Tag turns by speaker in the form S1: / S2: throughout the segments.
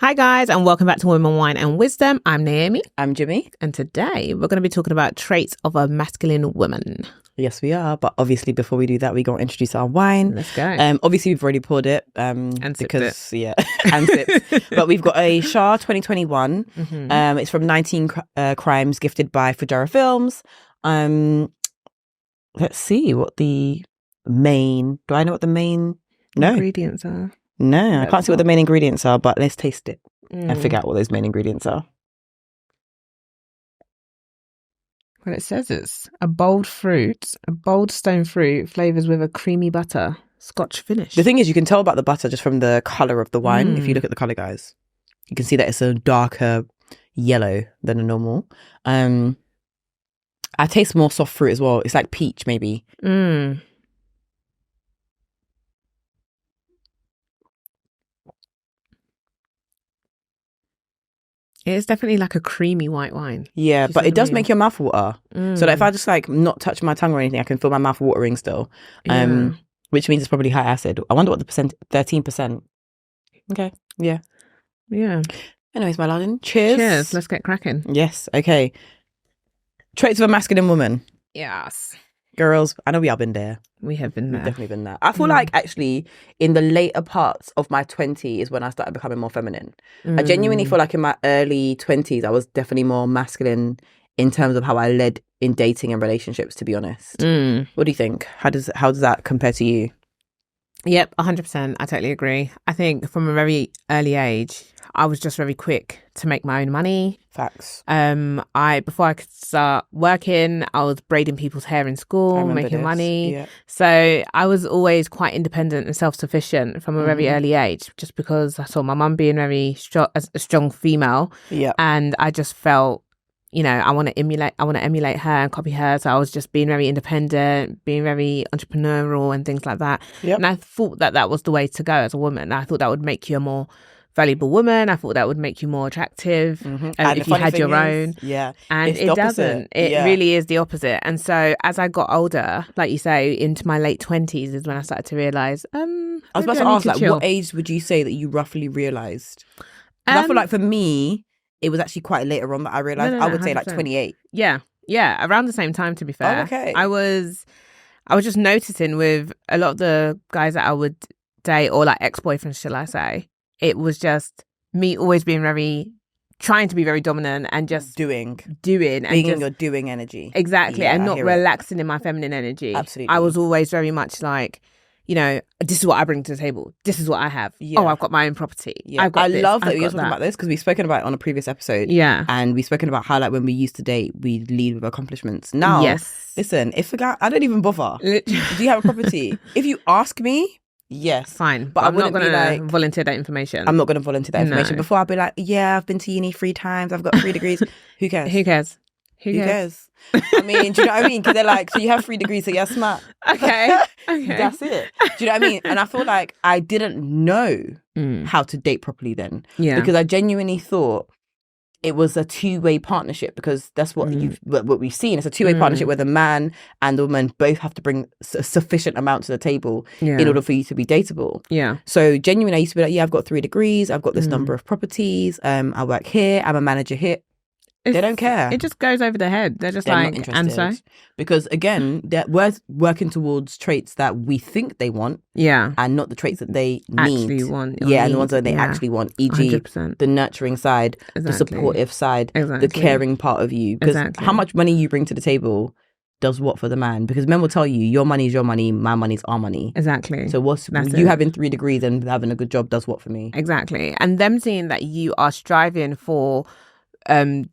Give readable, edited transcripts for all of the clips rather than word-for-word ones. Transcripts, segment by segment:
S1: Hi guys, and welcome back to Women, Wine and Wisdom. I'm Naomi.
S2: I'm Jimmy.
S1: And today we're going to be talking about traits of a masculine woman.
S2: Yes, we are. But obviously, before we do that, we're going to introduce our wine.
S1: Let's go.
S2: Obviously, we've already poured it.
S1: And
S2: because,
S1: sipped it.
S2: Yeah, and sipped. But we've got a Shah 2021.
S1: Mm-hmm.
S2: It's from 19 Crimes, gifted by Fujara Films. Let's see what the main... Do I know what the main... No.
S1: Ingredients are.
S2: No, I can't see what the main ingredients are, but let's taste it and figure
S1: Mm.
S2: out what those main ingredients are.
S1: Well, it says it's a bold stone fruit, flavours with a creamy butter, Scotch finish.
S2: The thing is, you can tell about the butter just from the colour of the wine. If you look at the colour, guys, you can see that it's a darker yellow than a normal. I taste more soft fruit as well. It's like peach, maybe.
S1: It is definitely like a creamy white wine.
S2: Yeah, but it does make your mouth water. So that if I just like not touch my tongue or anything, I can feel my mouth watering still. Which means it's probably high acid. I wonder what the percent, 13%. Okay, yeah.
S1: Yeah.
S2: Anyways, my darling, cheers.
S1: Cheers. Let's get cracking.
S2: Yes, okay. Traits of a masculine woman.
S1: Yes.
S2: Girls, I know we have been there.
S1: We have been
S2: We've
S1: there.
S2: definitely been there. I feel like actually in the later parts of my 20s is when I started becoming more feminine. I genuinely feel like in my early 20s, I was definitely more masculine in terms of how I led in dating and relationships, to be honest. What do you think? How does that compare to you?
S1: Yep, 100%. I totally agree. I think from a very early age, I was just very quick to make my own money.
S2: Facts.
S1: Before I could start working, I was braiding people's hair in school, making money.
S2: Yeah.
S1: So I was always quite independent and self-sufficient from a very early age, just because I saw my mum being very a strong female.
S2: Yeah.
S1: And I just felt, I want to emulate her and copy her. So I was just being very independent, being very entrepreneurial and things like that.
S2: Yep.
S1: And I thought that was the way to go as a woman. I thought that would make you a more valuable woman. I thought that would make you more attractive if you had your own.
S2: Yeah.
S1: And it doesn't. It really is the opposite. And so as I got older, like you say, into my late 20s is when I started to realise,
S2: I was about to ask, like, what age would you say that you roughly realised? I feel like for me, it was actually quite later on that I realised. I would say like 28.
S1: Yeah, around the same time, to be fair.
S2: Oh, okay.
S1: I was just noticing with a lot of the guys that I would date, or like ex-boyfriends, shall I say, it was just me always being trying to be very dominant and just
S2: doing
S1: being
S2: in your doing energy.
S1: Exactly, and not relaxing in my feminine energy.
S2: Absolutely.
S1: I was always very much like, this is what I bring to the table. This is what I have.
S2: Yeah.
S1: Oh, I've got my own property.
S2: Yeah. I love that you're talking about this, because we've spoken about it on a previous episode.
S1: Yeah.
S2: And we've spoken about how, like, when we used to date, we'd lead with accomplishments. Now, listen, if a guy, I don't even bother. Do you have a property? If you ask me, yes.
S1: Fine.
S2: But
S1: I'm not
S2: going
S1: to volunteer that information.
S2: I'm not going to volunteer that information.
S1: No.
S2: Before I'll be like, yeah, I've been to uni 3 times. I've got 3 degrees. Who cares?
S1: Who cares?
S2: Who cares? I mean, do you know what I mean? Because they're like, so you have 3 degrees, so you're smart.
S1: Okay.
S2: That's it. Do you know what I mean? And I feel like I didn't know how to date properly then.
S1: Yeah.
S2: Because I genuinely thought it was a two-way partnership, because that's what what we've seen. It's a two-way partnership where the man and the woman both have to bring a sufficient amount to the table in order for you to be dateable.
S1: Yeah.
S2: So genuinely, I used to be like, yeah, I've got 3 degrees. I've got this number of properties. I work here. I'm a manager here. They don't care.
S1: It just goes over their head. They're just
S2: They're not
S1: like,
S2: interested.
S1: and so?
S2: Because again, we're working towards traits that we think they want, and not the traits that they
S1: actually want.
S2: Yeah, and the ones that they actually want, e.g.
S1: 100%.
S2: the nurturing side, the supportive side, the caring part of you. Because how much money you bring to the table does what for the man? Because men will tell you, your money is your money, my money is our money.
S1: Exactly.
S2: So having 3 degrees and having a good job does what for me?
S1: Exactly. And them seeing that you are striving for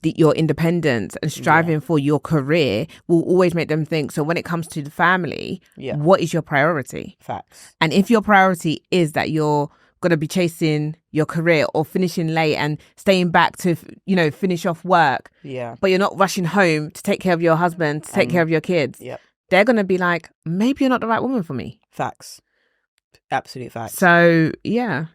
S1: your independence and striving for your career will always make them think, so when it comes to the family, what is your priority?
S2: Facts.
S1: And if your priority is that you're going to be chasing your career or finishing late and staying back to finish off work, but you're not rushing home to take care of your husband, to take care of your kids, they're going to be like, maybe you're not the right woman for me.
S2: Facts. Absolute fact.
S1: So yeah.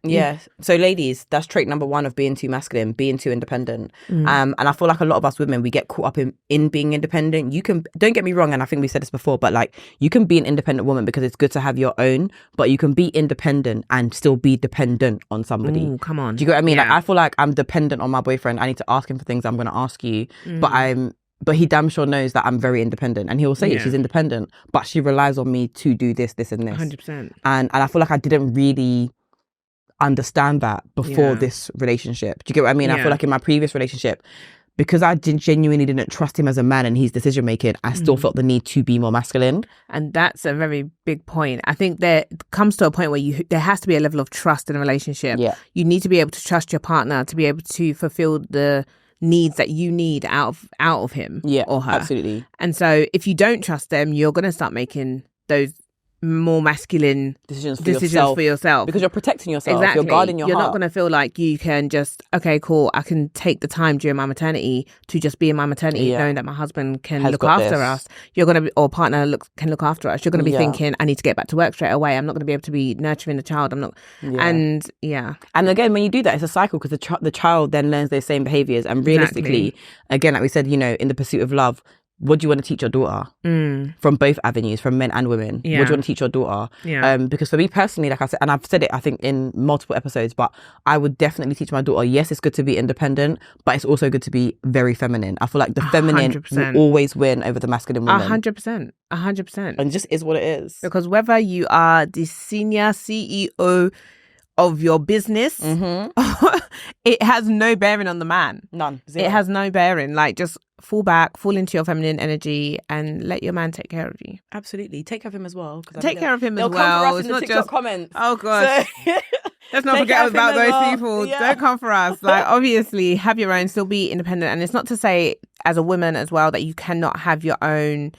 S2: So ladies, that's trait number 1 of being too masculine, being too independent. And I feel like a lot of us women, we get caught up in being independent. You can, don't get me wrong, and I think we said this before, but like, you can be an independent woman because it's good to have your own, but you can be independent and still be dependent on somebody.
S1: Ooh, come on.
S2: Do you get what I mean? Like, I feel like I'm dependent on my boyfriend. I need to ask him for things I'm going to ask you, but he damn sure knows that I'm very independent, and he will say it, she's independent, but she relies on me to do this, this, and this.
S1: 100%.
S2: And I feel like I didn't really understand that before this relationship. Do you get what I mean? I feel like in my previous relationship, because I genuinely didn't trust him as a man and his decision making, I still felt the need to be more masculine.
S1: And that's a very big point. I think there comes to a point where there has to be a level of trust in a relationship.
S2: Yeah.
S1: You need to be able to trust your partner to be able to fulfill the needs that you need out of him or her.
S2: Absolutely.
S1: And so if you don't trust them, you're going to start making those more masculine decisions for yourself
S2: because you're protecting yourself.
S1: Exactly.
S2: You're guarding your
S1: heart. You're not
S2: going
S1: to feel like you can just, okay, cool, I can take the time during my maternity to just be in my maternity knowing that my husband can look after us. You're going to be, or partner can look after us. You're going to be thinking, I need to get back to work straight away. I'm not going to be able to be nurturing the child. I'm not. And
S2: again, when you do that, it's a cycle because the child then learns those same behaviors. And realistically, again, like we said, in the pursuit of love, what do you want to teach your daughter from both avenues, from men and women? What do you want to teach your daughter? Because for me personally, like I said, and I've said it, I think in multiple episodes, but I would definitely teach my daughter, yes, it's good to be independent, but it's also good to be very feminine. I feel like the feminine 100%. Will always win over the masculine woman.
S1: 100%. And
S2: it just is what it is.
S1: Because whether you are the senior CEO of your business, it has no bearing on the man.
S2: None. Zero.
S1: It has no bearing. Like, just fall back, fall into your feminine energy, and let your man take care of you.
S2: Absolutely. Take care of him as well.
S1: Take care of him as well.
S2: They'll come for us in
S1: it's
S2: the TikTok comments.
S1: Oh, God. So, let's not forget about those people. Yeah. Don't come for us. Like, obviously, have your own, still be independent. And it's not to say, as a woman as well, that you cannot have your own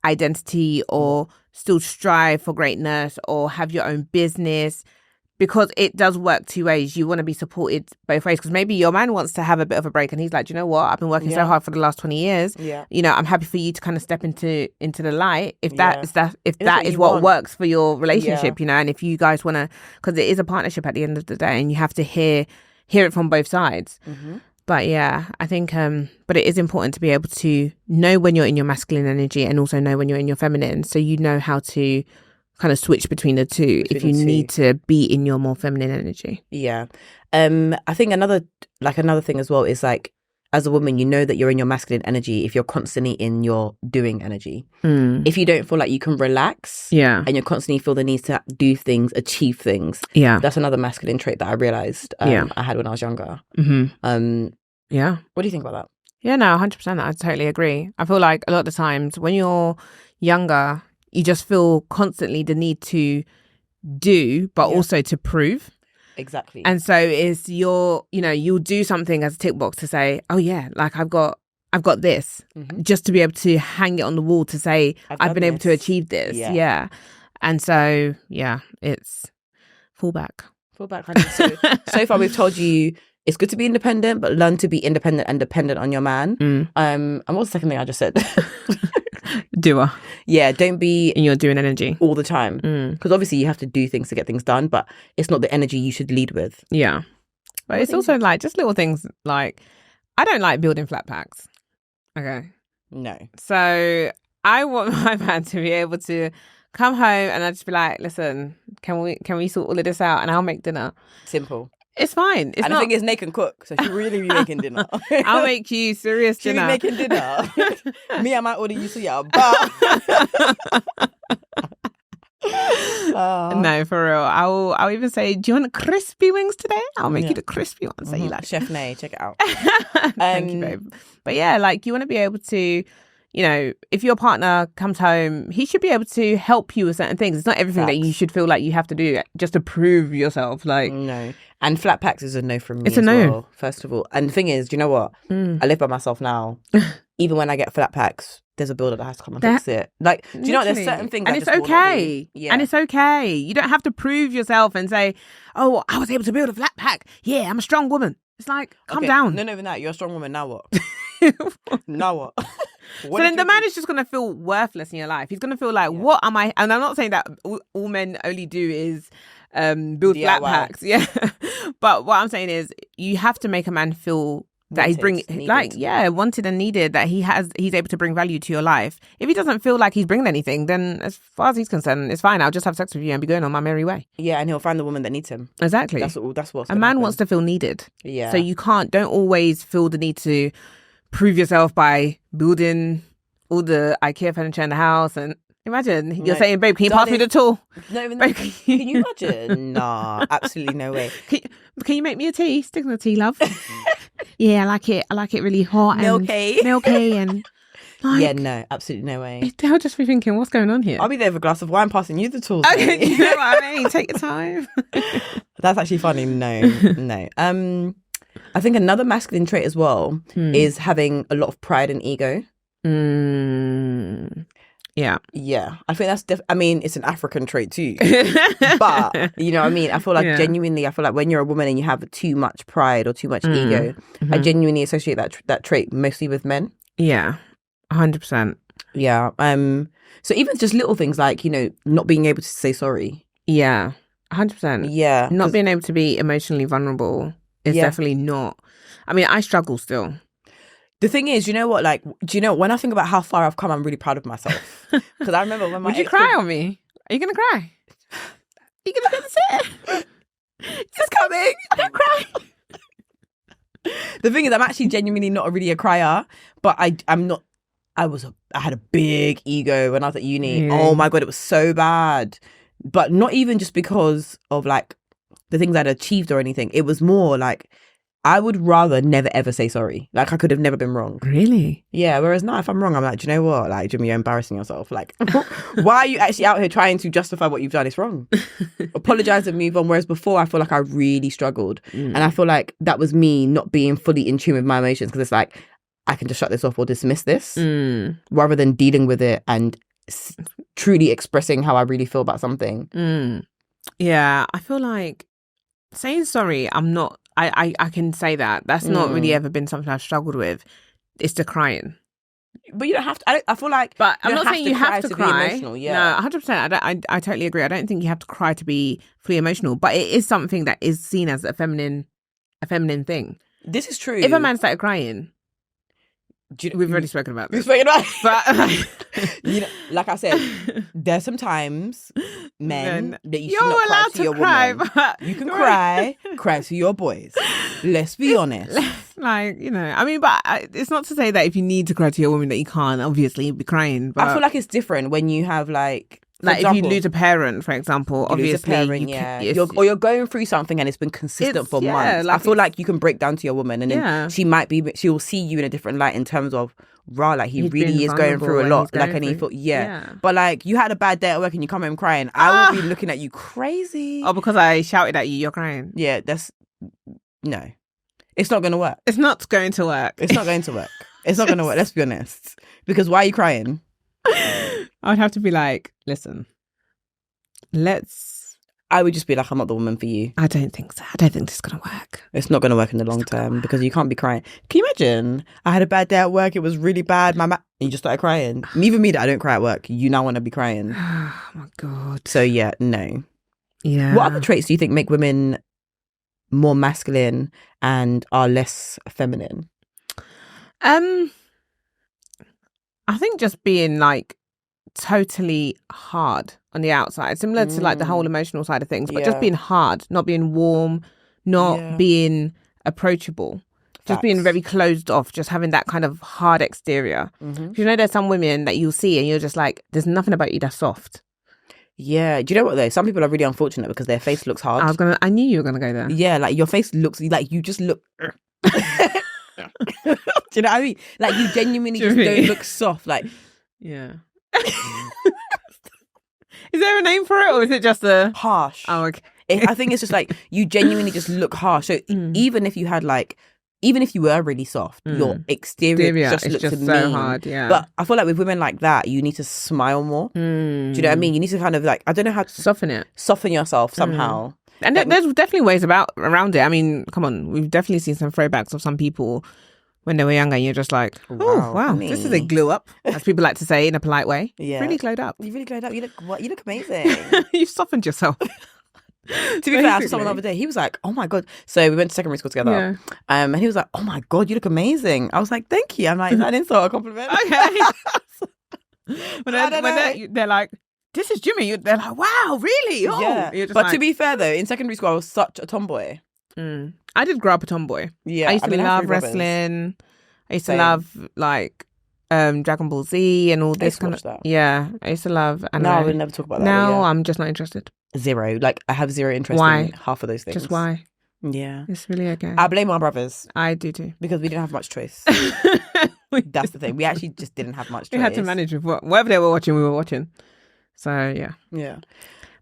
S1: identity or still strive for greatness or have your own business. Because it does work two ways. You want to be supported both ways. Because maybe your man wants to have a bit of a break and he's like, do you know what? I've been working so hard for the last 20 years. Yeah. I'm happy for you to kind of step into the light. If that is what works for your relationship, and if you guys want to, because it is a partnership at the end of the day and you have to hear it from both sides. But yeah, I think, but it is important to be able to know when you're in your masculine energy and also know when you're in your feminine. So you know how to kind of switch between the two if you need to be in your more feminine energy.
S2: Yeah. I think another thing as well is like, as a woman, you know that you're in your masculine energy if you're constantly in your doing energy. If you don't feel like you can relax and you constantly feel the need to do things, achieve things. Yeah. That's another masculine trait that I realized I had when I was younger. What do you think about that?
S1: Yeah, no, 100%. I totally agree. I feel like a lot of the times when you're younger, you just feel constantly the need to do, but also to prove.
S2: Exactly.
S1: And so it's you'll do something as a tick box to say, oh yeah, like I've got this, just to be able to hang it on the wall to say, I've been able to achieve this. Yeah. And so, it's fall back.
S2: So far we've told you it's good to be independent, but learn to be independent and dependent on your man. And what's the second thing I just said?
S1: Doer.
S2: Yeah, don't be
S1: in your doing energy
S2: all the time. Because obviously you have to do things to get things done, but it's not the energy you should lead with.
S1: Yeah. But it's also like just little things like, I don't like building flat packs. Okay.
S2: No.
S1: So I want my man to be able to come home and I just be like, listen, can we sort all of this out and I'll make dinner.
S2: Simple.
S1: It's fine.
S2: The thing is, Nate can cook, so she really be making dinner.
S1: I'll make you serious dinner.
S2: She be making dinner. Me, I might order you suya, but
S1: no, for real. I'll even say, do you want crispy wings today? I'll make you the crispy ones that you like.
S2: Chef Nay, check it out.
S1: Thank you, babe. But yeah, like you want to be able to, if your partner comes home, he should be able to help you with certain things. It's not everything that you should feel like you have to do just to prove yourself. Like
S2: no. And flat packs is a no from me.
S1: It's a no.
S2: Well, first of all. And the thing is, do you know what? I live by myself now. Even when I get flat packs, there's a builder that has to come and fix it. Like, do you know what? There's certain things
S1: and it's okay. Yeah. And it's okay. You don't have to prove yourself and say, oh, I was able to build a flat pack. Yeah, I'm a strong woman. It's like, calm down.
S2: No, even that. You're a strong woman. Now what? Now what?
S1: So then the man is just going to feel worthless in your life. He's going to feel like, what am I? And I'm not saying that all men only do is build
S2: DIY.
S1: flat packs. Yeah. But what I'm saying is you have to make a man feel that he's bringing, wanted and needed, that he's able to bring value to your life. If he doesn't feel like he's bringing anything, then as far as he's concerned, it's fine. I'll just have sex with you and be going on my merry way.
S2: Yeah, and he'll find the woman that needs him.
S1: Exactly.
S2: That's what's
S1: a man
S2: happen.
S1: wants to feel needed.
S2: Yeah.
S1: So you don't always feel the need to prove yourself by building all the IKEA furniture in the house. And imagine you're saying, babe, can you pass me the tool?
S2: Not even that. Can you imagine? Nah, absolutely no way.
S1: Can you make me a tea? Stick on the tea, love. Yeah, I like it. I like it really hot
S2: milky
S1: and like,
S2: yeah, no, absolutely no way.
S1: They'll just be thinking, what's going on here?
S2: I'll be there with a glass of wine, passing you the tools.
S1: Okay, you know what I mean? Take your time.
S2: That's actually funny. No. I think another masculine trait as well is having a lot of pride and ego. Yeah. I think that's it's an African trait too. But you know what I mean? I feel like genuinely, when you're a woman and you have too much pride or too much ego, I genuinely associate that trait mostly with men.
S1: Yeah. 100%.
S2: Yeah. So even just little things like, not being able to say sorry.
S1: Yeah. 100%.
S2: Yeah.
S1: Not being able to be emotionally vulnerable is definitely not. I mean, I struggle still.
S2: The thing is, when I think about how far I've come, I'm really proud of myself. Because I remember when my
S1: Would you cry on me? Are you going to cry? Are you going to finish it?
S2: It's coming.
S1: Don't cry.
S2: The thing is, I'm actually genuinely not really a crier, but I'm not. I had a big ego when I was at uni.
S1: Yeah.
S2: Oh my God, it was so bad. But not even just because of like the things I'd achieved or anything. It was more like I would rather never ever say sorry. Like I could have never been wrong.
S1: Really?
S2: Yeah. Whereas now if I'm wrong, I'm like, do you know what? Like, Jimmy, you're embarrassing yourself. Like, why are you actually out here trying to justify what you've done? It's wrong. Apologize and move on. Whereas before I feel like I really struggled. And I feel like that was me not being fully in tune with my emotions, because it's like, I can just shut this off or dismiss this rather than dealing with it and truly expressing how I really feel about something.
S1: Yeah, I feel like saying sorry, I can say that. That's not really ever been something I've struggled with. It's the crying.
S2: But you don't have to. I feel like,
S1: but I'm not saying you have to cry.
S2: Be emotional, yeah.
S1: No, 100%. I totally agree. I don't think you have to cry to be fully emotional, but it is something that is seen as a feminine thing.
S2: This is true.
S1: If a man started crying, we've already spoken about this.
S2: We've spoken about
S1: but
S2: like I said, there's sometimes men that you
S1: you're
S2: should not
S1: allowed
S2: cry to your
S1: cry,
S2: woman.
S1: but
S2: You can cry to your boys. Let's be honest.
S1: Like, I mean, but it's not to say that if you need to cry to your woman that you can't obviously be crying. But
S2: I feel like it's different when you have like
S1: if you lose a parent, for example, obviously,
S2: you're going through something and it's been consistent for months. I feel like you can break down to your woman, and then she'll see you in a different light in terms of he really is going through a lot. But like you had a bad day at work and you come home crying, I will be looking at you crazy.
S1: Oh, because I shouted at you, you're crying.
S2: Yeah, no, it's not going to work.
S1: It's not going to work.
S2: It's not going to work. It's not going to work. Let's be honest. Because why are you crying?
S1: I would have to be like, listen,
S2: I would just be like, I'm not the woman for you.
S1: I don't think so. I don't think this is going to work.
S2: It's not going to work in the long term because you can't be crying. Can you imagine? I had a bad day at work. It was really bad. And you just started crying. Even me that I don't cry at work. You now want to be crying.
S1: Oh my God.
S2: So yeah, no.
S1: Yeah.
S2: What other traits do you think make women more masculine and are less feminine?
S1: I think just being like totally hard on the outside, similar to like the whole emotional side of things, but just being hard, not being warm, not being approachable, just being very closed off, just having that kind of hard exterior. There's some women that you'll see and you're just like, there's nothing about you that's soft.
S2: Yeah. Do you know what though? Some people are really unfortunate because their face looks hard.
S1: I knew you were gonna go there.
S2: Yeah, like your face looks like you just look. Do you know what I mean? Like you genuinely just don't look soft. Like,
S1: yeah. Is there a name for it, or is it just a
S2: harsh?
S1: Oh, okay.
S2: I think it's just like you genuinely just look harsh. So even if you were really soft, your exterior just looks
S1: just
S2: mean.
S1: So hard. Yeah.
S2: But I feel like with women like that, you need to smile more. Do you know what I mean? You need to kind of like, I don't know how to soften yourself somehow.
S1: And there's definitely ways around it. I mean, come on, we've definitely seen some throwbacks of some people when they were younger, and you're just like, oh, wow,
S2: honey.
S1: this is a glue up, as people like to say in a polite way.
S2: Yeah.
S1: Really glowed up.
S2: You really glowed up. You look amazing.
S1: You've softened yourself.
S2: To be fair, I saw someone the other day. He was like, "Oh my god!" So we went to secondary school together, and he was like, "Oh my god, you look amazing." I was like, "Thank you." I'm like, "Is that an insult or a compliment?"
S1: Okay. when they're like, "This is Jimmy," they're like, "Wow, really?" Oh.
S2: Yeah. But to be fair, though, in secondary school, I was such a tomboy.
S1: I did grow up a tomboy.
S2: Yeah,
S1: I used to love wrestling. I used to love like Dragon Ball Z and all this kind of. Yeah, I used to love. And
S2: no, I would never talk about that.
S1: No, I'm just not interested.
S2: Zero. Like, I have zero interest in half of those things.
S1: Just why?
S2: Yeah.
S1: It's really okay.
S2: I blame our brothers.
S1: I do too.
S2: Because we didn't have much choice. That's the thing. We actually just didn't have much choice.
S1: We had to manage with whatever they were watching, we were watching. So, yeah.
S2: Yeah.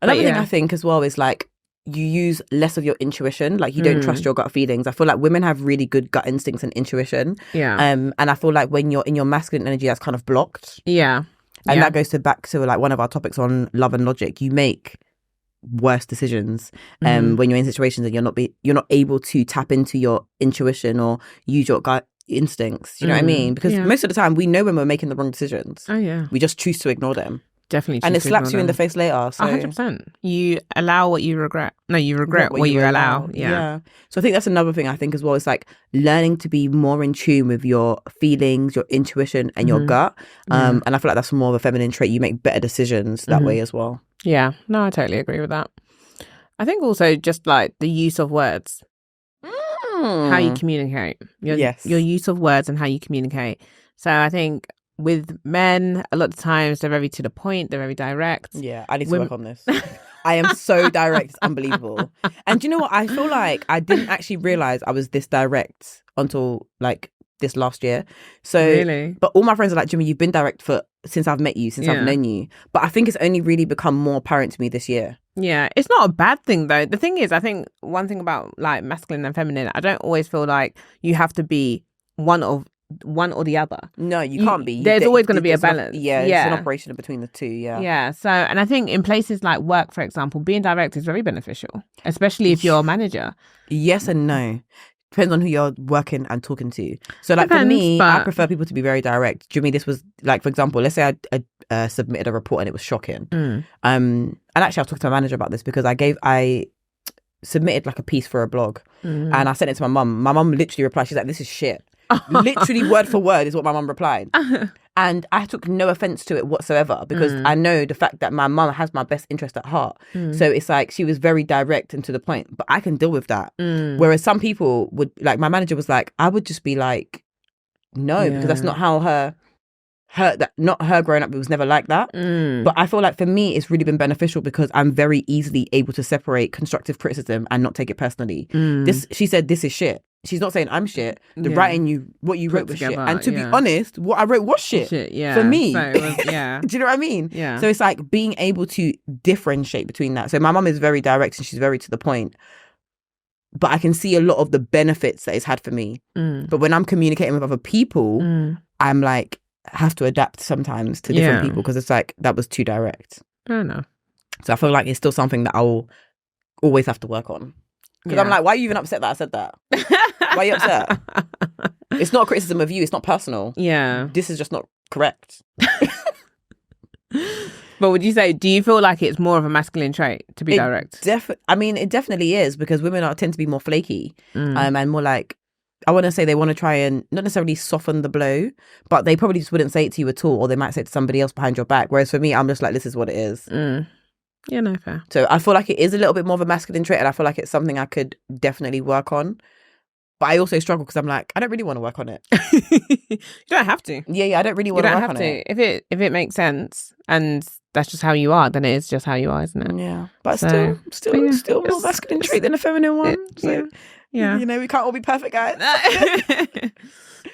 S2: Another thing I think as well is like, you use less of your intuition. Like, you don't trust your gut feelings. I feel like women have really good gut instincts and intuition.
S1: Yeah.
S2: And I feel like when you're in your masculine energy, that's kind of blocked.
S1: Yeah.
S2: And that goes back to like one of our topics on love and logic. You make worse decisions when you're in situations and you're not able to tap into your intuition or use your gut instincts. You know what I mean? Because most of the time we know when we're making the wrong decisions.
S1: Oh yeah.
S2: We just choose to ignore them.
S1: Definitely.
S2: And it slaps you in the face later. So
S1: 100%. You allow what you regret. No, you regret what you allow. Yeah.
S2: So I think that's another thing I think as well. It's like learning to be more in tune with your feelings, your intuition and your gut. And I feel like that's more of a feminine trait. You make better decisions that way as well. Yeah.
S1: No, I totally agree with that. I think also just like the use of words. How you communicate. Your use of words and how you communicate. So I think with men, a lot of times they're very to the point, they're very direct.
S2: Yeah, I need to work on this. I am so direct, it's unbelievable. And do you know what? I feel like I didn't actually realise I was this direct until like this last year. So,
S1: really?
S2: But all my friends are like, Jimmy, you've been direct since I've met you, since I've known you. But I think it's only really become more apparent to me this year.
S1: Yeah, it's not a bad thing though. The thing is, I think one thing about like masculine and feminine, I don't always feel like you have to be one or the other.
S2: No, you can't be.
S1: There's always going to be a balance.
S2: It's an operation between the two.
S1: Yeah. So, and I think in places like work, for example, being direct is very beneficial, especially if you're a manager.
S2: Yes and no. Depends on who you're working and talking to. So, like, for me, I prefer people to be very direct. Jimmy, this was like, for example, let's say I submitted a report and it was shocking. And actually, I was talking to my manager about this because I submitted like a piece for a blog and I sent it to my mum. My mum literally replied. She's like, "This is shit." Literally word for word is what my mum replied. And I took no offense to it whatsoever because I know the fact that my mum has my best interest at heart. So it's like she was very direct and to the point, but I can deal with that. Whereas some people would, like my manager was like, I would just be like, no, because that's not how not her growing up, it was never like that. But I feel like for me it's really been beneficial because I'm very easily able to separate constructive criticism and not take it personally. She said this is shit. She's not saying I'm shit. The writing what you wrote was shit. And to be honest, what I wrote was shit. For me.
S1: So it was, do
S2: you know what I mean?
S1: Yeah.
S2: So it's like being able to differentiate between that. So my mum is very direct and she's very to the point. But I can see a lot of the benefits that it's had for me. But when I'm communicating with other people, I'm like, have to adapt sometimes to different people because it's like, that was too direct.
S1: I know.
S2: So I feel like it's still something that I'll always have to work on. Because I'm like, why are you even upset that I said that? Why are you upset? It's not a criticism of you. It's not personal.
S1: Yeah.
S2: This is just not correct.
S1: But would you say, do you feel like it's more of a masculine trait to be direct?
S2: I mean, it definitely is because women tend to be more flaky and more like, I want to say they want to try and not necessarily soften the blow, but they probably just wouldn't say it to you at all, or they might say it to somebody else behind your back. Whereas for me, I'm just like, this is what it is.
S1: Yeah, no, fair.
S2: So I feel like it is a little bit more of a masculine trait and I feel like it's something I could definitely work on. But I also struggle because I'm like, I don't really want to work on it.
S1: You don't have to.
S2: Yeah, I don't really want to work on it.
S1: If it makes sense and that's just how you are, then it is just how you are, isn't it?
S2: Yeah. But still more masculine trait than a feminine one. Yeah. You know, we can't all be perfect, guys.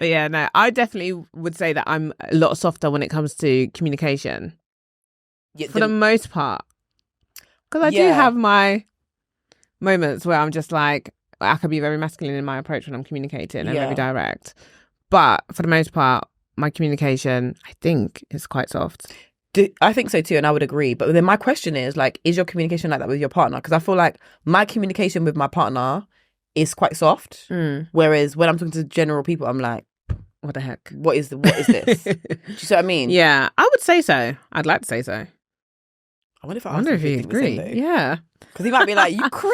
S1: But yeah, no, I definitely would say that I'm a lot softer when it comes to communication. Yeah, for the most part. Because I do have my moments where I'm just like, I could be very masculine in my approach when I'm communicating and very direct. But for the most part, my communication, I think, is quite soft.
S2: I think so too, and I would agree. But then my question is, like, is your communication like that with your partner? Because I feel like my communication with my partner is quite soft. Whereas when I'm talking to general people, I'm like,
S1: What the heck?
S2: What is this? Do you see what I mean?
S1: Yeah, I would say so. I'd like to say so.
S2: I wonder if I asked him if he'd
S1: agree. Yeah.
S2: Because he might be like, you crazy.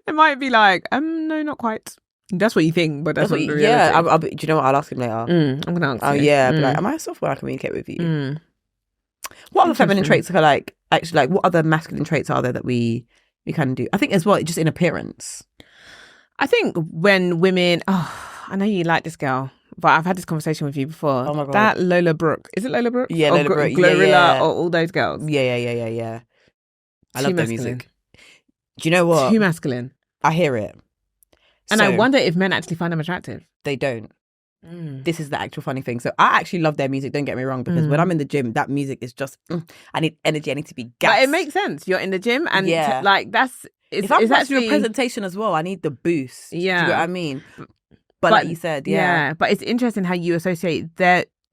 S1: It might be like, no, not quite. That's what you think, but that's not the reality.
S2: Yeah, do you know what? I'll ask him later.
S1: I'm going to ask
S2: you. Oh, yeah. Be like, am I soft when I communicate with you? What other feminine traits are like, actually, like, what other masculine traits are there that we kind of do? I think as well, just in appearance.
S1: I think when women, I know you like this girl, but I've had this conversation with you before.
S2: Oh my God.
S1: That Lola Brooke. Is it Lola Brooke?
S2: Yeah, Lola Brooke.
S1: Glorilla or all those girls.
S2: Yeah. I love their music. Do you know what?
S1: Too masculine.
S2: I hear it.
S1: And I wonder if men actually find them attractive.
S2: They don't. This is the actual funny thing. So I actually love their music, don't get me wrong, because when I'm in the gym, that music is just, I need energy, I need to be gassed.
S1: But it makes sense. You're in the gym and
S2: if I'm watching a presentation as well, I need the boost.
S1: Yeah.
S2: Do you know what I mean? But like you said, yeah.
S1: But it's interesting how you associate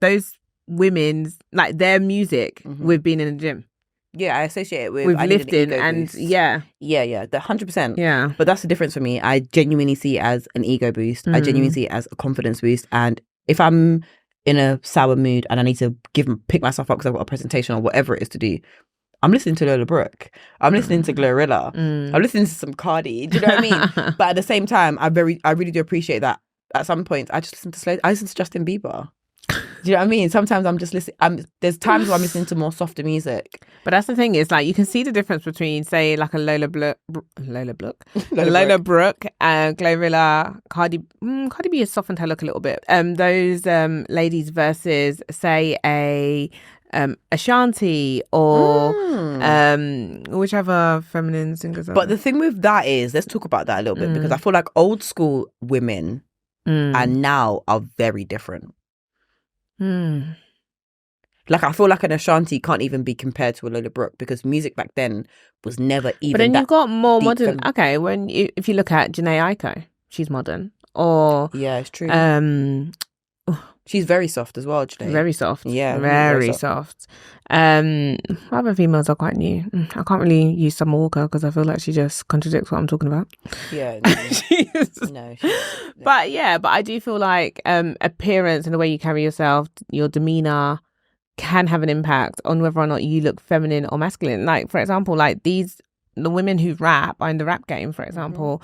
S1: those women's, like their music with being in the gym.
S2: Yeah, I associate it with
S1: lifting and
S2: yeah, the 100%.
S1: Yeah,
S2: but that's the difference for me. I genuinely see it as an ego boost. I genuinely see it as a confidence boost. And if I'm in a sour mood and I need to pick myself up because I've got a presentation or whatever it is to do, I'm listening to Lola Brooke. I'm listening to Glorilla. I'm listening to some Cardi. Do you know what I mean? But at the same time, I really do appreciate that. At some points, I just listen to I listen to Justin Bieber. Do you know what I mean? Sometimes I'm just listening. There's times where I'm listening to more softer music.
S1: But that's the thing is, like, you can see the difference between, say, like a Lola Brooke, Glorilla, Cardi B has softened her look a little bit. Those ladies versus, say, a Ashanti or which other feminine singers are
S2: But the thing with that is, let's talk about that a little bit, because I feel like old school women and now are very different. Like, I feel like an Ashanti can't even be compared to a Lola Brooke, because music back then was never even.
S1: But then you've got more modern. Okay, if you look at Jhené Aiko, she's modern. Or
S2: yeah, it's true. She's very soft as well, Jhené.
S1: Very soft.
S2: Yeah,
S1: very soft. Other females are quite new. I can't really use Summer Walker because I feel like she just contradicts what I'm talking about.
S2: Yeah. No.
S1: But I do feel like appearance and the way you carry yourself, your demeanor can have an impact on whether or not you look feminine or masculine. Like, for example, like the women who rap are in the rap game, for example,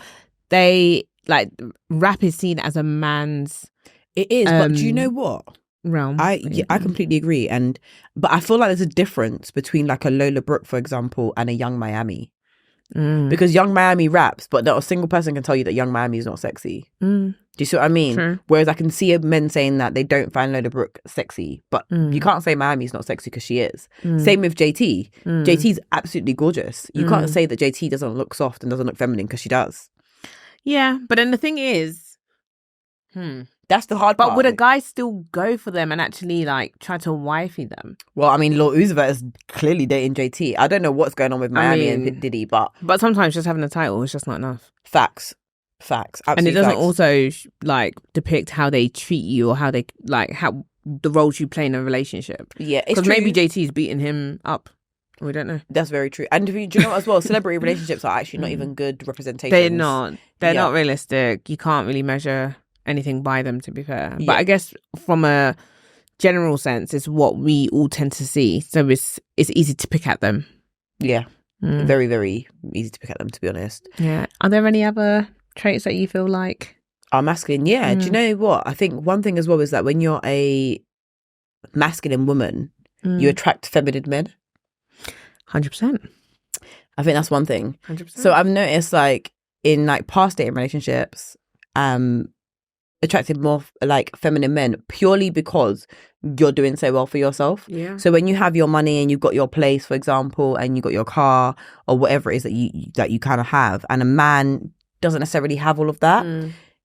S1: they like rap is seen as a man's.
S2: It is, but do you know what?
S1: Realm.
S2: I completely agree, but I feel like there's a difference between like a Lola Brooke, for example, and a Young Miami, because Young Miami raps, but not a single person can tell you that Young Miami is not sexy. Do you see what I mean?
S1: True.
S2: Whereas I can see men saying that they don't find Lola Brooke sexy, but you can't say Miami's not sexy because she is. Same with JT. JT's absolutely gorgeous. You can't say that JT doesn't look soft and doesn't look feminine, because she does.
S1: Yeah, but then the thing is,
S2: that's the hard part.
S1: But would a guy still go for them and actually like try to wifey them?
S2: Well, I mean, Lil Uzi Vert is clearly dating JT. I don't know what's going on with Miami and Diddy, but
S1: sometimes just having a title is just not enough.
S2: Facts. Absolutely.
S1: And it doesn't also like depict how they treat you or how they like how the roles you play in a relationship.
S2: Yeah,
S1: because maybe JT's beating him up. We don't know.
S2: That's very true. And do you know what as well? Celebrity relationships are actually not even good representations.
S1: They're not. They're not realistic. You can't really measure anything by them, to be fair. But I guess from a general sense, it's what we all tend to see. So it's easy to pick at them.
S2: Yeah. Very, very easy to pick at them, to be honest.
S1: Yeah. Are there any other traits that you feel like
S2: are masculine? Yeah. Do you know what? I think one thing as well is that when you're a masculine woman, you attract feminine men.
S1: 100%.
S2: I think that's one thing.
S1: 100%.
S2: So I've noticed, like, in like past dating relationships, attracted more like feminine men purely because you're doing so well for yourself.
S1: Yeah.
S2: So when you have your money and you've got your place, for example, and you got your car or whatever it is that you kind of have, and a man doesn't necessarily have all of that,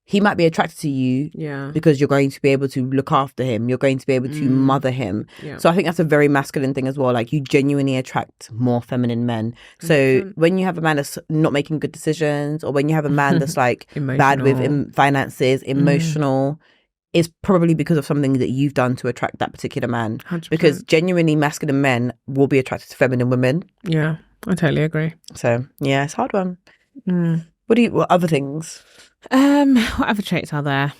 S2: he might be attracted to you because you're going to be able to look after him. You're going to be able to mother him. Yeah. So I think that's a very masculine thing as well. Like, you genuinely attract more feminine men. So when you have a man that's not making good decisions, or when you have a man that's like bad with finances, emotional, it's probably because of something that you've done to attract that particular man.
S1: 100%.
S2: Because genuinely masculine men will be attracted to feminine women.
S1: Yeah, I totally agree.
S2: So yeah, it's a hard one. What other things?
S1: What other traits are there?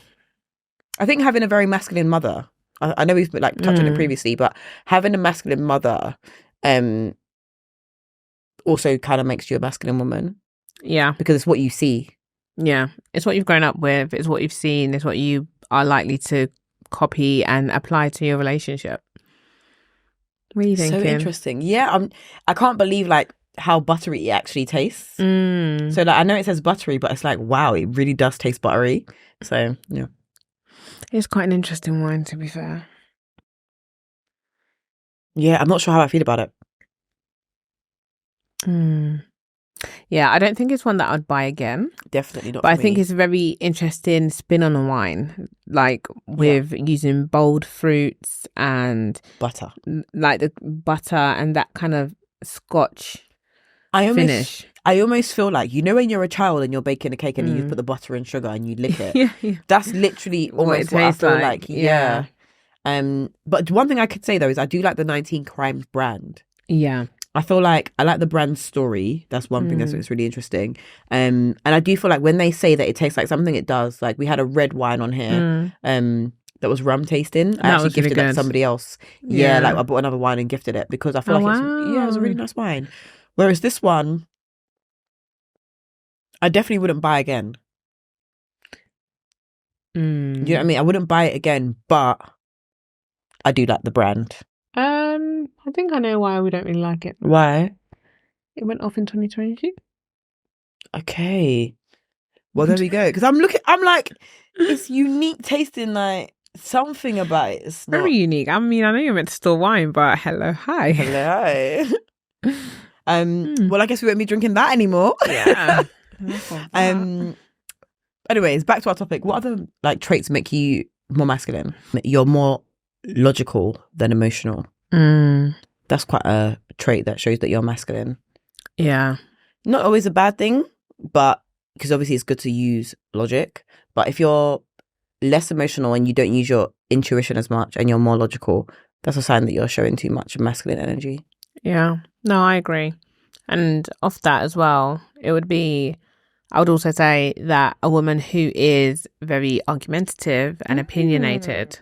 S2: I think having a very masculine mother, I know we've like touched on it previously, but having a masculine mother also kind of makes you a masculine woman.
S1: Yeah.
S2: Because it's what you see.
S1: Yeah. It's what you've grown up with. It's what you've seen. It's what you are likely to copy and apply to your relationship. What are you thinking?
S2: So interesting. Yeah, I can't believe like how buttery it actually tastes. So like I know it says buttery, but it's like, wow, it really does taste buttery. So yeah.
S1: It's quite an interesting wine, to be fair.
S2: Yeah, I'm not sure how I feel about it.
S1: Yeah, I don't think it's one that I'd buy again.
S2: Definitely not.
S1: But I think it's a very interesting spin on a wine, like with using bold fruits and
S2: butter,
S1: like the butter and that kind of Scotch finish.
S2: I almost feel like, you know, when you're a child and you're baking a cake and you put the butter and sugar and you lick it.
S1: Yeah.
S2: That's literally almost what I feel like. Yeah. But one thing I could say though is I do like the 19 Crimes brand.
S1: Yeah.
S2: I feel like I like the brand story. That's one thing that's really interesting. And I do feel like when they say that it tastes like something, it does. Like we had a red wine on here that was rum tasting. I actually gifted that to somebody else. Yeah, like I bought another wine and gifted it because I feel like it was a really nice wine. Whereas this one, I definitely wouldn't buy again. You know what I mean? I wouldn't buy it again, but I do like the brand.
S1: I think I know why we don't really like it.
S2: Why?
S1: It went off in 2022.
S2: Okay. Well, there we go. Because I'm like, it's unique tasting, like something about it. It's
S1: very unique. I mean, I know you're meant to store wine, but hello, hi.
S2: Well, I guess we won't be drinking that anymore.
S1: Yeah.
S2: Anyways, back to our topic. What other like traits make you more masculine? You're more logical than emotional. That's quite a trait that shows that you're masculine.
S1: Yeah.
S2: Not always a bad thing, but because obviously it's good to use logic. But if you're less emotional and you don't use your intuition as much and you're more logical, that's a sign that you're showing too much masculine energy.
S1: Yeah. No, I agree. And off that as well, I would also say that a woman who is very argumentative and opinionated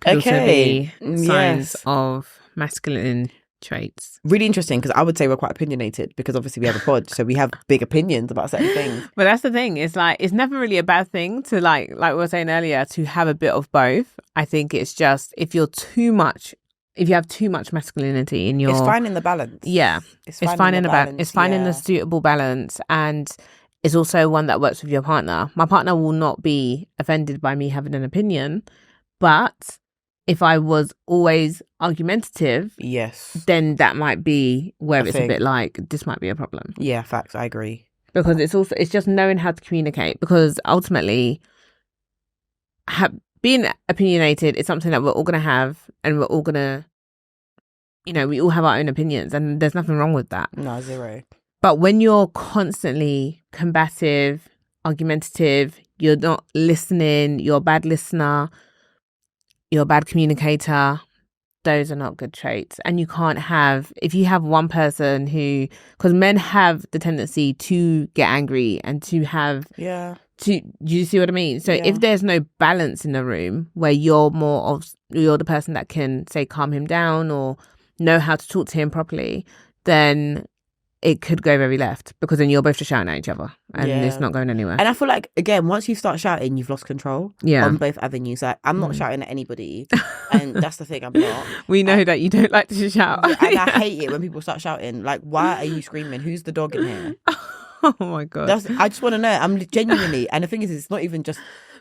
S1: could also be signs of masculine traits.
S2: Really interesting, because I would say we're quite opinionated because obviously we have a pod, so we have big opinions about certain things.
S1: But that's the thing. It's like, it's never really a bad thing to like we were saying earlier, to have a bit of both. I think it's just if you have too much masculinity in your...
S2: It's finding the balance.
S1: Yeah. It's finding the balance. It's finding the suitable balance, and it's also one that works with your partner. My partner will not be offended by me having an opinion, but if I was always argumentative, then that might be where it's a bit like, this might be a problem.
S2: Yeah, facts. I agree.
S1: Because it's just knowing how to communicate. Because ultimately, being opinionated is something that we're all going to have, and we're all going to, we all have our own opinions, and there's nothing wrong with that.
S2: No, zero.
S1: But when you're constantly combative, argumentative, you're not listening, you're a bad listener, you're a bad communicator, those are not good traits. And you can't have, if you have one person who, because men have the tendency to get angry and to have, do you see what I mean? So if there's no balance in the room where you're the person that can say calm him down or know how to talk to him properly, then it could go very left, because then you're both just shouting at each other and it's not going anywhere.
S2: And I feel like, again, once you start shouting, you've lost control on both avenues. Like, I'm not shouting at anybody, and that's the thing, I'm not.
S1: We know that you don't like to shout.
S2: And I hate it when people start shouting. Like, why are you screaming? Who's the dog in here?
S1: Oh my God.
S2: I just want to know. I'm genuinely, and the thing is, it's not even just...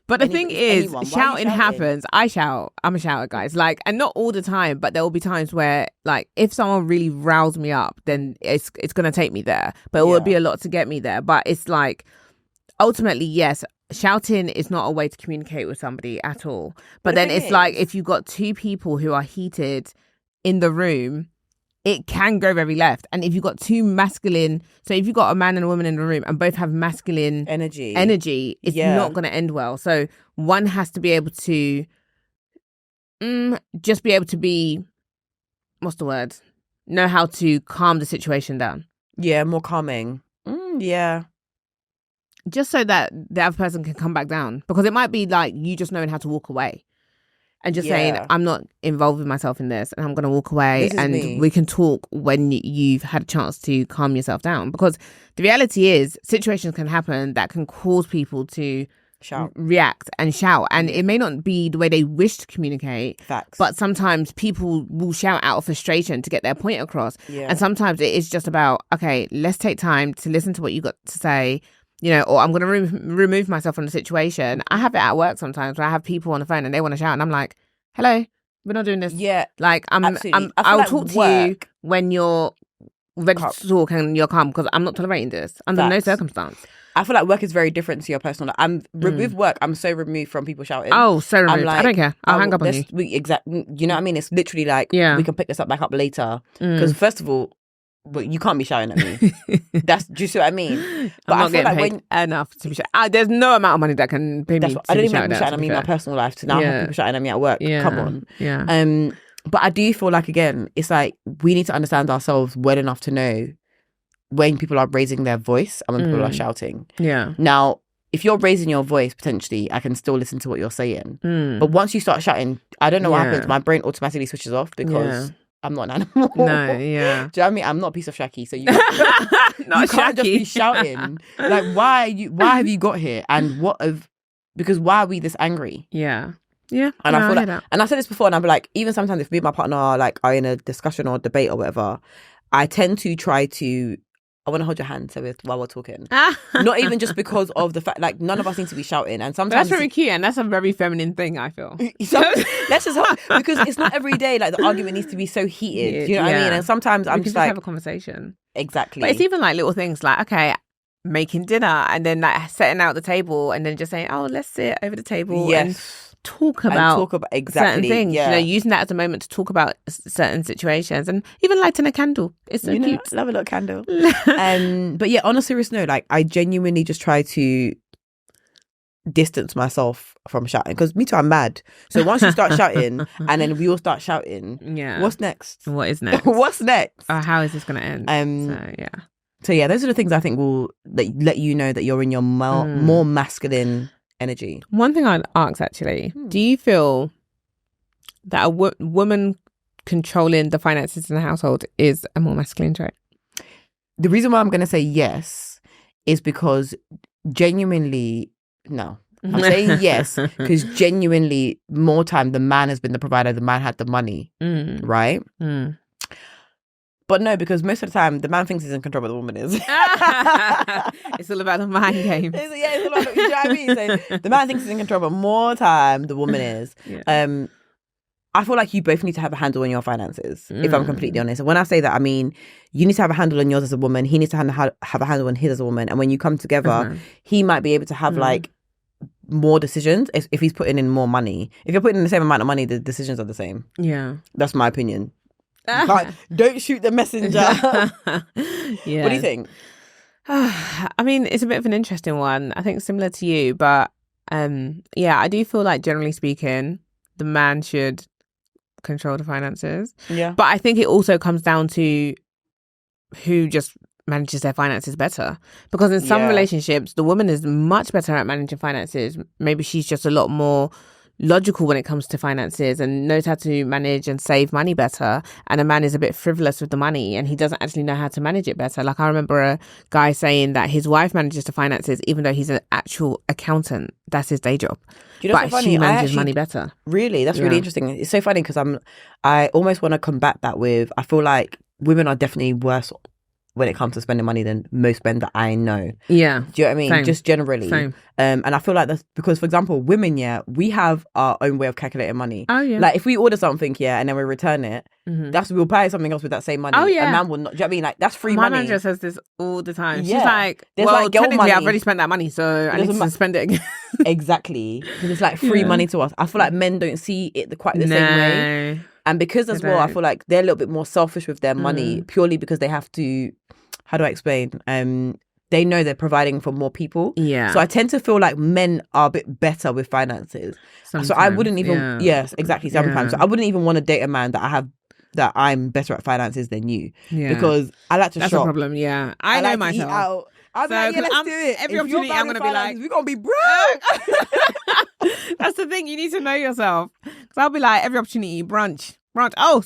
S1: But the thing is, shouting happens. I shout. I'm a shouter, guys. Like, and not all the time, but there will be times where, like, if someone really riles me up, then it's gonna take me there. But it will be a lot to get me there. But it's like, ultimately, yes, shouting is not a way to communicate with somebody at all. But then it's like, if you've got two people who are heated in the room, it can go very left. And if you've got two masculine, so if you've got a man and a woman in the room and both have masculine energy, it's not going to end well. So one has to be able to just be able to be, what's the word? Know how to calm the situation down.
S2: Yeah, more calming. Yeah.
S1: Just so that the other person can come back down. Because it might be like you just knowing how to walk away. And just saying, I'm not involving myself in this and I'm going to walk away and we can talk when you've had a chance to calm yourself down. Because the reality is situations can happen that can cause people to react and shout. And it may not be the way they wish to communicate.
S2: Facts.
S1: But sometimes people will shout out of frustration to get their point across.
S2: Yeah.
S1: And sometimes it is just about, okay, let's take time to listen to what you got to say. You know, or I'm going to remove myself from the situation. I have it at work sometimes where I have people on the phone and they want to shout and I'm like, hello, we're not doing this.
S2: Yeah.
S1: Like, I'll
S2: like
S1: talk to you when you're ready to talk and you're calm because I'm not tolerating this under no circumstance.
S2: I feel like work is very different to your personal life. With work, I'm so removed from people shouting.
S1: Oh, so removed. Like, I don't care. I'll hang up on you.
S2: You know what I mean? It's literally like, we can pick this back up later. Because first of all, but you can't be shouting at me. Do you see what I mean? But
S1: I'm not getting paid enough to be shouting. There's no amount of money that can pay me to
S2: I don't
S1: be
S2: even have people shouting at me in my personal life. So now I have people shouting at me at work. Yeah. Come on.
S1: Yeah.
S2: But I do feel like, again, it's like we need to understand ourselves well enough to know when people are raising their voice and when people are shouting.
S1: Yeah.
S2: Now, if you're raising your voice, potentially, I can still listen to what you're saying. But once you start shouting, I don't know what happens. My brain automatically switches off because I'm not an animal.
S1: No, yeah.
S2: Do you know what I mean? I'm not a piece of Shaki, so you can't just be shouting. Like, why have you got here? And because why are we this angry?
S1: Yeah. Yeah.
S2: And I feel like, and I've said this before, and I'm like, even sometimes if me and my partner are in a discussion or debate or whatever, I tend to try to, I want to hold your hand while we're talking. Not even just because of the fact, like, none of us need to be shouting. And sometimes
S1: that's very cute, and that's a very feminine thing, I feel.
S2: Let's just hope, because it's not every day, like, the argument needs to be so heated. Do you know what I mean? And sometimes I'm just like,
S1: have a conversation.
S2: Exactly.
S1: But it's even like little things like, okay, making dinner and then like setting out the table and then just saying, oh, let's sit over the table and talk about certain things. You know, using that as a moment to talk about certain situations, and even lighting a candle. It's so cute.
S2: Love a little candle. But yeah, on a serious note, like, I genuinely just try to distance myself from shouting, because me too, I'm mad. So once you start shouting and then we all start shouting, what's next?
S1: What is next?
S2: What's next?
S1: How is this going to end?
S2: So yeah, those are the things I think will let you know that you're in your more masculine energy.
S1: One thing I'd ask, actually, do you feel that a woman controlling the finances in the household is a more masculine trait?
S2: The reason why I'm going to say yes is because genuinely, no. I'm saying yes because genuinely more time the man has been the provider, the man had the money, right? But no, because most of the time the man thinks he's in control, but the woman is.
S1: It's all about the mind game.
S2: It's all about, you know what I mean? So the man thinks he's in control, but more time the woman is. I feel like you both need to have a handle on your finances, if I'm completely honest. And when I say that, I mean, you need to have a handle on yours as a woman. He needs to have a handle on his as a woman. And when you come together, he might be able to have like more decisions if he's putting in more money. If you're putting in the same amount of money, the decisions are the same. Yeah. That's my opinion. Don't shoot the messenger. What do you think?
S1: I mean, it's a bit of an interesting one. I think similar to you, but I do feel like, generally speaking, the man should control the finances. Yeah. But I think it also comes down to who just manages their finances better. Because in some relationships, the woman is much better at managing finances. Maybe she's just a lot more logical when it comes to finances and knows how to manage and save money better, and a man is a bit frivolous with the money and he doesn't actually know how to manage it better. Like, I remember a guy saying that his wife manages the finances even though he's an actual accountant. That's his day job.
S2: You know,
S1: but she manages money better.
S2: Really? That's really interesting. It's so funny because I almost want to combat that with, I feel like women are definitely worse when it comes to spending money than most men that I know. Yeah. Do you know what I mean? Same. Just generally. Same. And I feel like that's because, for example, women, we have our own way of calculating money. Oh, yeah. Like, if we order something, and then we return it, we'll buy something else with that same money. Oh, yeah. A man will not. Do you know what I mean? Like, that's free money. My manager says this all the time. She's like, technically, money. I've already spent that money, so I need to spend it again. Exactly. Because it's like free money to us. I feel like men don't see it quite the same way. And because as well, I feel like they're a little bit more selfish with their money purely because they have to, how do I explain? They know they're providing for more people. Yeah. So I tend to feel like men are a bit better with finances. Sometimes, so I wouldn't even, yes, exactly, sometimes. So I wouldn't even want to date a man that I'm better at finances than you. Yeah. Because I like to shop.
S1: That's a problem, I know myself.
S2: I'll be like, yeah, let's do it.
S1: Every
S2: If you're
S1: opportunity, I'm
S2: buying
S1: going to be like,
S2: we're gonna be broke.
S1: that's the thing. You need to know yourself. Because I'll be like, every opportunity, brunch. Oh,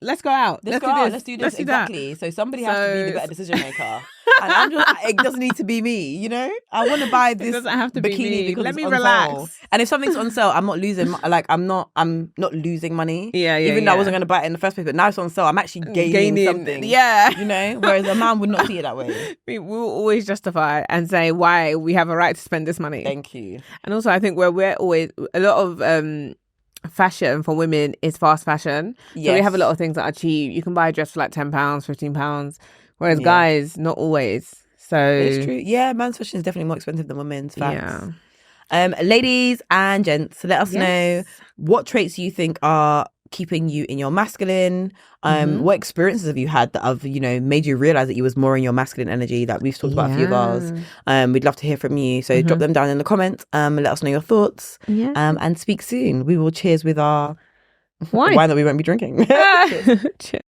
S1: let's go out.
S2: Let's go out. Let's do this. Exactly. So somebody has to be the better decision maker. And I'm just, it doesn't need to be me, you know? I want to buy this
S1: it doesn't have to
S2: bikini
S1: be me.
S2: because
S1: Let
S2: it's
S1: me
S2: on
S1: relax.
S2: sale. And if something's on sale, I'm not losing, I'm not losing money.
S1: Yeah.
S2: Even though I wasn't going to buy it in the first place, but now it's on sale, I'm actually gaining something.
S1: Yeah.
S2: You know? Whereas a man would not see it that way.
S1: We will always justify and say why we have a right to spend this money.
S2: Thank you.
S1: And also, I think we're always, a lot of fashion for women is fast fashion. Yes. So we have a lot of things that are cheap. You can buy a dress for like £10, £15. Whereas guys, not always. So
S2: it's true. Yeah, men's fashion is definitely more expensive than women's. Facts. Yeah. Ladies and gents, let us know what traits you think are keeping you in your masculine. What experiences have you had that have, made you realize that you was more in your masculine energy? That we've talked about a few of ours. We'd love to hear from you. So drop them down in the comments. Let us know your thoughts. And speak soon. We will cheers with our wine that we won't be drinking. Cheers.